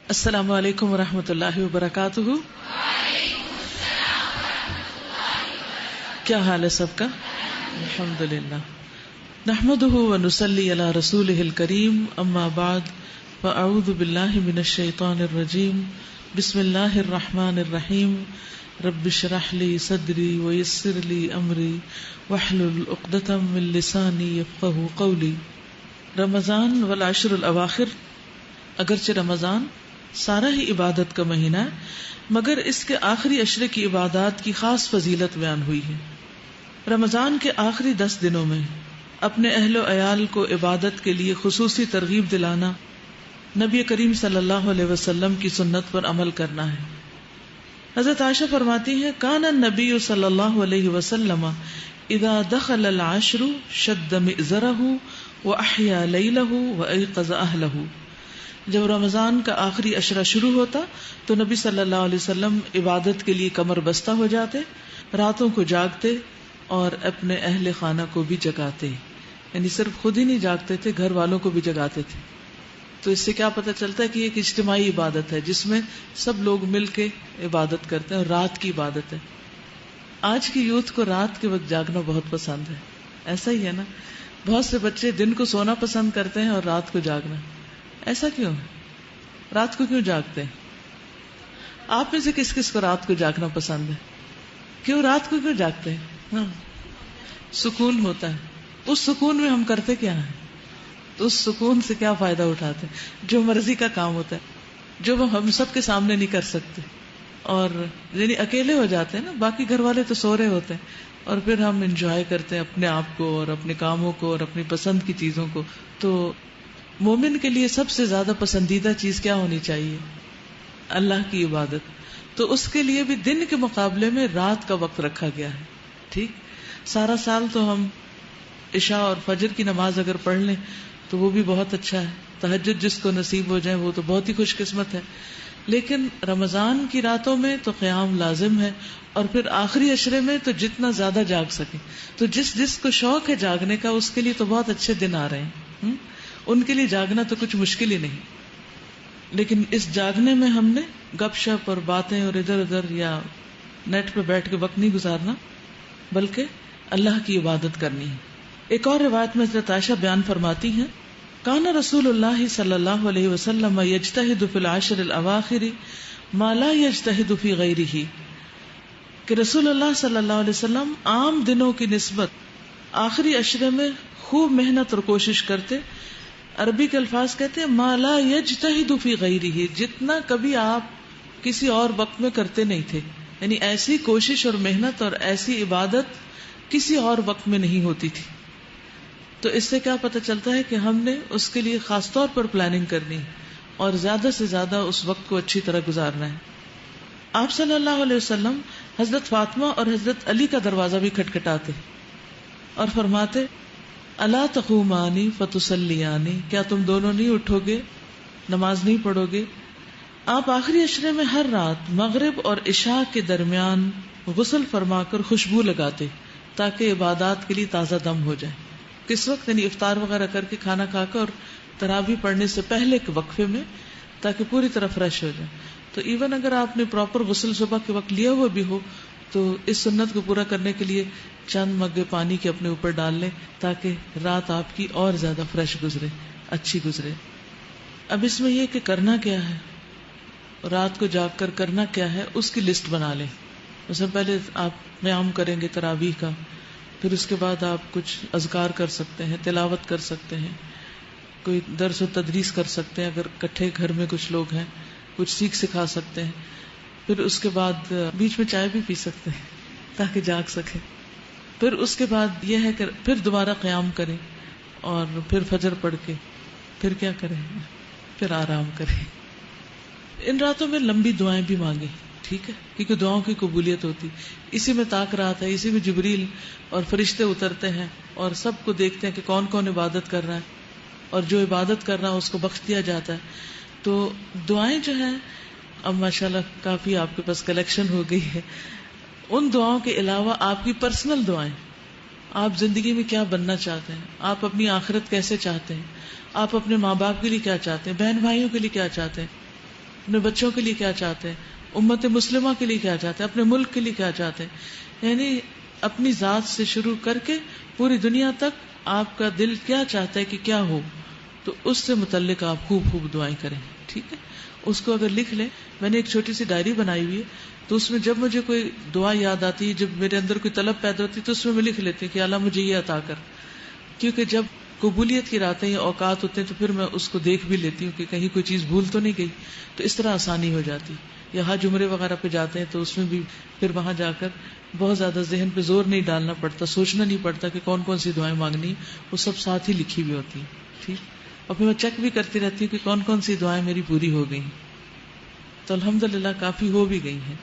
السلام علیکم ورحمۃ اللہ وبرکاتہ. کیا حال ہے سب کا؟ الحمد للہ. نحمده ونصلی علی رسولہ الکریم. اما بعد فاعوذ باللہ من الشیطان الرجیم. بسم اللہ الرحمن الرحیم. رب اشرح لی صدری ویسر لی امری واحلل عقدۃ من لسانی یفقہوا قولی. رمضان والعشر الاواخر. اگرچہ رمضان سارا ہی عبادت کا مہینہ ہے، مگر اس کے آخری عشرے کی عبادات کی خاص فضیلت بیان ہوئی ہے. رمضان کے آخری 10 دنوں میں اپنے اہل و عیال کو عبادت کے لیے خصوصی ترغیب دلانا، نبی کریم صلی اللہ علیہ وسلم کی سنت پر عمل کرنا ہے. حضرت عائشہ فرماتی ہیں، کان النبی صلی اللہ علیہ وسلم اذا دخل العشر شد مئزرہ واحیا لیلہ وایقظ اہلہ. جب رمضان کا آخری عشرہ شروع ہوتا تو نبی صلی اللہ علیہ وسلم عبادت کے لیے کمر بستہ ہو جاتے، راتوں کو جاگتے اور اپنے اہل خانہ کو بھی جگاتے. یعنی صرف خود ہی نہیں جاگتے تھے، گھر والوں کو بھی جگاتے تھے. تو اس سے کیا پتہ چلتا ہے کہ یہ ایک اجتماعی عبادت ہے جس میں سب لوگ مل کے عبادت کرتے ہیں، اور رات کی عبادت ہے. آج کی یوتھ کو رات کے وقت جاگنا بہت پسند ہے. ایسا ہی ہے نا؟ بہت سے بچے دن کو سونا پسند کرتے ہیں اور رات کو جاگنا. ایسا کیوں ہے؟ رات کو کیوں جاگتے ہیں؟ آپ میں سے کس کس کو رات کو جاگنا پسند ہے؟ کیوں رات کو کیوں جاگتے ہیں؟ ہاں، سکون ہوتا ہے. اس سکون میں ہم کرتے کیا ہیں؟ تو اس سکون سے کیا فائدہ اٹھاتے ہیں؟ جو مرضی کا کام ہوتا ہے جو ہم سب کے سامنے نہیں کر سکتے، اور یعنی اکیلے ہو جاتے ہیں نا. باقی گھر والے تو سو رہے ہوتے ہیں اور پھر ہم انجوائے کرتے ہیں اپنے آپ کو اور اپنے کاموں کو اور اپنی پسند کی چیزوں کو. تو مومن کے لیے سب سے زیادہ پسندیدہ چیز کیا ہونی چاہیے؟ اللہ کی عبادت. تو اس کے لیے بھی دن کے مقابلے میں رات کا وقت رکھا گیا ہے. ٹھیک، سارا سال تو ہم عشاء اور فجر کی نماز اگر پڑھ لیں تو وہ بھی بہت اچھا ہے. تہجد جس کو نصیب ہو جائے وہ تو بہت ہی خوش قسمت ہے. لیکن رمضان کی راتوں میں تو قیام لازم ہے، اور پھر آخری عشرے میں تو جتنا زیادہ جاگ سکے. تو جس کو شوق ہے جاگنے کا، اس کے لیے تو بہت اچھے دن آ رہے ہیں. ان کے لیے جاگنا تو کچھ مشکل ہی نہیں. لیکن اس جاگنے میں ہم نے گپ شپ اور باتیں اور ادھر ادھر یا نیٹ پہ بیٹھ کے وقت نہیں گزارنا، بلکہ اللہ کی عبادت کرنی ہے. ایک اور روایت میں حضرت عائشہ بیان فرماتی ہیں، کان رسول اللہ صلی اللہ علیہ وسلم یجتہد فی العشر الاواخر ما لا یجتہد فی غیرہ. کہ رسول اللہ صلی اللہ علیہ وسلم عام دنوں کی نسبت آخری عشرے میں خوب محنت اور کوشش کرتے. عربی کے الفاظ کہتے ہیں ما لا یجتہد فی غیرہ، جتنا کبھی آپ کسی اور وقت میں کرتے نہیں تھے. یعنی ایسی کوشش اور محنت اور ایسی عبادت کسی اور وقت میں نہیں ہوتی تھی. تو اس سے کیا پتہ چلتا ہے کہ ہم نے اس کے لیے خاص طور پر پلاننگ کرنی اور زیادہ سے زیادہ اس وقت کو اچھی طرح گزارنا ہے. آپ صلی اللہ علیہ وسلم حضرت فاطمہ اور حضرت علی کا دروازہ بھی کھٹکھٹاتے اور فرماتے، الا تقومانی فتصلیانی، کیا تم دونوں نہیں اٹھو گے، نماز نہیں پڑھو گے؟ آپ آخری عشرے میں ہر رات مغرب اور عشاء کے درمیان غسل فرما کر خوشبو لگاتے تاکہ عبادات کے لیے تازہ دم ہو جائے. کس وقت؟ یعنی افطار وغیرہ کر کے کھانا کھا کر اور تراویح پڑھنے سے پہلے کے وقفے میں، تاکہ پوری طرح فریش ہو جائے. تو ایون اگر آپ نے پراپر غسل صبح کے وقت لیا ہوا بھی ہو تو اس سنت کو پورا کرنے کے لیے چند مگے پانی کے اپنے اوپر ڈال لیں تاکہ رات آپ کی اور زیادہ فریش گزرے، اچھی گزرے. اب اس میں یہ کہ کرنا کیا ہے، رات کو جاگ کر کرنا کیا ہے، اس کی لسٹ بنا لیں. اس سے پہلے آپ قیام کریں گے تراویح کا، پھر اس کے بعد آپ کچھ اذکار کر سکتے ہیں، تلاوت کر سکتے ہیں، کوئی درس و تدریس کر سکتے ہیں اگر کٹھے گھر میں کچھ لوگ ہیں، کچھ سیکھ سکھا سکتے ہیں. پھر اس کے بعد بیچ میں چائے بھی پی سکتے ہیں تاکہ جاگ سکے. پھر اس کے بعد یہ ہے کہ پھر دوبارہ قیام کریں اور پھر فجر پڑھ کے پھر کیا کریں، پھر آرام کریں. ان راتوں میں لمبی دعائیں بھی مانگیں، ٹھیک ہے، کیونکہ دعاؤں کی قبولیت ہوتی. اسی میں طاق رات ہے، اسی میں جبریل اور فرشتے اترتے ہیں اور سب کو دیکھتے ہیں کہ کون کون عبادت کر رہا ہے، اور جو عبادت کر رہا ہے اس کو بخش دیا جاتا ہے. تو دعائیں جو ہیں اب ماشاءاللہ کافی آپ کے پاس کلیکشن ہو گئی ہے. ان دعاؤں کے علاوہ آپ کی پرسنل دعائیں، آپ زندگی میں کیا بننا چاہتے ہیں، آپ اپنی آخرت کیسے چاہتے ہیں، آپ اپنے ماں باپ کے لیے کیا چاہتے ہیں، بہن بھائیوں کے لیے کیا چاہتے ہیں، اپنے بچوں کے لیے کیا چاہتے ہیں، امت مسلمہ کے لیے کیا چاہتے ہیں، اپنے ملک کے لیے کیا چاہتے ہیں، یعنی اپنی ذات سے شروع کر کے پوری دنیا تک آپ کا دل کیا چاہتا ہے کہ کیا ہو، تو اس سے متعلق آپ خوب خوب دعائیں کریں. ٹھیک ہے، اس کو اگر لکھ لیں. میں نے ایک چھوٹی سی ڈائری بنائی ہوئی ہے، تو اس میں جب مجھے کوئی دعا یاد آتی ہے، جب میرے اندر کوئی طلب پیدا ہوتی ہے، تو اس میں لکھ لیتی ہوں کہ اللہ مجھے یہ عطا کر. کیونکہ جب قبولیت کی راتیں یا اوقات ہوتے ہیں تو پھر میں اس کو دیکھ بھی لیتی ہوں کہ کہیں کوئی چیز بھول تو نہیں گئی، تو اس طرح آسانی ہو جاتی. یا حج عمرے وغیرہ پہ جاتے ہیں تو اس میں بھی پھر وہاں جا کر بہت زیادہ ذہن پہ زور نہیں ڈالنا پڑتا، سوچنا نہیں پڑتا کہ کون کون سی دعائیں مانگنی، وہ سب ساتھ ہی لکھی ہوئی ہوتی ہیں. ٹھیک، اور پھر میں چیک بھی کرتی رہتی ہوں کہ کون کون سی دعائیں میری پوری ہو گئی. تو الحمدللہ کافی ہو بھی گئی ہیں.